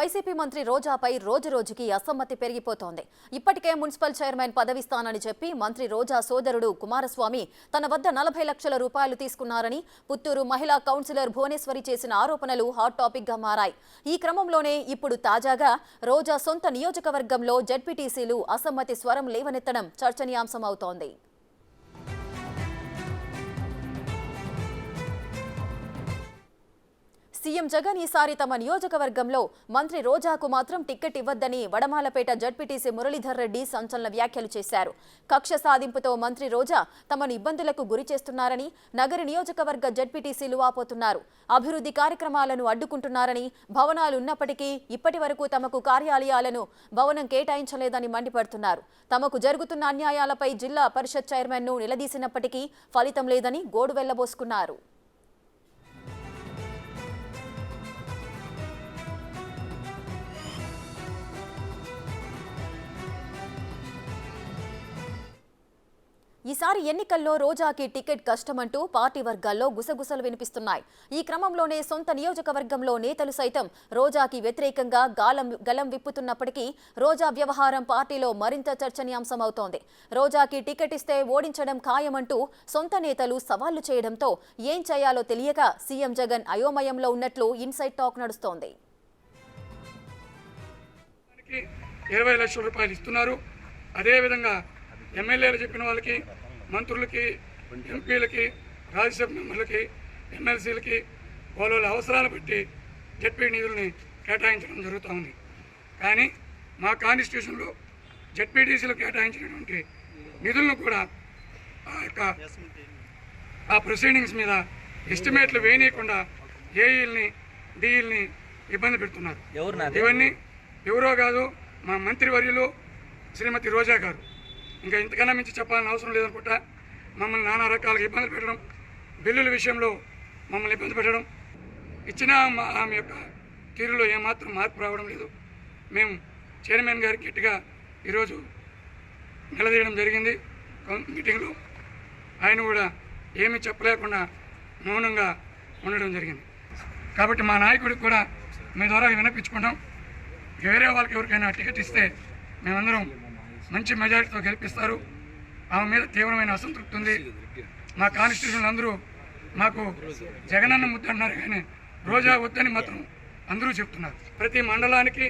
YCP మంత్రి రోజాపై రోజురోజుకి అసమ్మతి పెరిగిపోతోంది. ఇప్పటికే మున్సిపల్ చైర్మన్ పదవిస్తానని చెప్పి మంత్రి రోజా సోదరుడు కుమారస్వామి తన వద్ద 40 లక్షల రూపాయలు తీసుకున్నారని పుత్తూరు మహిళా కౌన్సిలర్ భువనేశ్వరి చేసిన ఆరోపణలు హాట్ టాపిక్ గా మారాయి. ఈ క్రమంలోనే ఇప్పుడు తాజాగా రోజా సొంత నియోజకవర్గంలో జెడ్పీటీసీలు అసమ్మతి స్వరం లేవనెత్తడం చర్చనీయాంశమవుతోంది. సీఎం జగన్ ఈసారి తమ నియోజకవర్గంలో మంత్రి రోజాకు మాత్రం టికెట్ ఇవ్వద్దని వడమాలపేట జడ్పీటీసీ మురళీధర్ రెడ్డి సంచలన వ్యాఖ్యలు చేశారు. కక్ష సాధింపుతో మంత్రి రోజా తమను ఇబ్బందులకు గురి చేస్తున్నారని నగర నియోజకవర్గ జడ్పీటీసీలు వాపోతున్నారు. అభివృద్ధి కార్యక్రమాలను అడ్డుకుంటున్నారని, భవనాలు ఉన్నప్పటికీ ఇప్పటి వరకు తమకు కార్యాలయాలను భవనం కేటాయించలేదని మండిపడుతున్నారు. తమకు జరుగుతున్న అన్యాయాలపై జిల్లా పరిషత్ చైర్మన్ను నిలదీసినప్పటికీ ఫలితం లేదని గోడు వెళ్లబోసుకున్నారు. ఈసారి ఎన్నికల్లో రోజాకి టికెట్ కష్టమంటూ పార్టీ వర్గాల్లో గుసగుసలు వినిపిస్తున్నాయి. ఈ క్రమంలోనే సొంత నియోజకవర్గంలో నేతలు సైతం రోజాకి వ్యతిరేకంగా గలం విప్పుతున్నప్పటికీ రోజా వ్యవహారం పార్టీలో మరింత చర్చనీయాంశమవుతోంది. రోజాకి టికెట్ ఇస్తే ఓడించడం ఖాయమంటూ సొంత నేతలు సవాళ్లు చేయడంతో ఏం చేయాలో తెలియక సీఎం జగన్ అయోమయంలో ఉన్నట్లు ఇన్సైడ్ టాక్ నడుస్తోంది. 20 లక్షల రూపాయలు ఇస్తున్నారు. అదేవిధంగా ఎమ్మెల్యేలు చెప్పిన వాళ్ళకి, మంత్రులకి, ఎంపీలకి, రాజ్యసభ మెంబర్లకి, ఎమ్మెల్సీలకి వాళ్ళ అవసరాలు బట్టి జెడ్పీ నిధుల్ని కేటాయించడం జరుగుతూ ఉంది. కానీ మా కాన్స్టిట్యూషన్లో జెడ్పీటీసీలు కేటాయించినటువంటి నిధులను కూడా ఆ ప్రొసీడింగ్స్ మీద ఎస్టిమేట్లు వేయనీయకుండా ఏఈల్ని, డిఈల్ని ఇబ్బంది పెడుతున్నారు. ఇవన్నీ ఎవరో కాదు, మా మంత్రివర్యులు శ్రీమతి రోజా గారు. ఇంకా ఇంతకన్నా మించి చెప్పాలని అవసరం లేదనుకుంటా. మమ్మల్ని నానా రకాలుగా ఇబ్బందులు పెట్టడం, బిల్లుల విషయంలో మమ్మల్ని ఇబ్బంది పెట్టడం, ఇచ్చిన ఆమె యొక్క తీరులో ఏమాత్రం మార్పు రావడం లేదు. మేము చైర్మన్ గారికి గట్టిగా ఈరోజు నిలదీయడం జరిగింది మీటింగ్లో. ఆయన కూడా ఏమీ చెప్పలేకుండా మౌనంగా ఉండడం జరిగింది. కాబట్టి మా నాయకుడికి కూడా మీ ద్వారా వినిపించుకుంటాం. వేరే వాళ్ళకి ఎవరికైనా టికెట్ ఇస్తే మేమందరం మంచి మెజారిటీతో గెలిపిస్తారు. ఆమె మీద తీవ్రమైన అసంతృప్తి ఉంది. మా కాన్స్టిట్యూషన్ అందరూ మాకు జగనన్న ముద్ద అన్నారు, కానీ రోజా వద్దని మాత్రం అందరూ చెప్తున్నారు. ప్రతి మండలానికి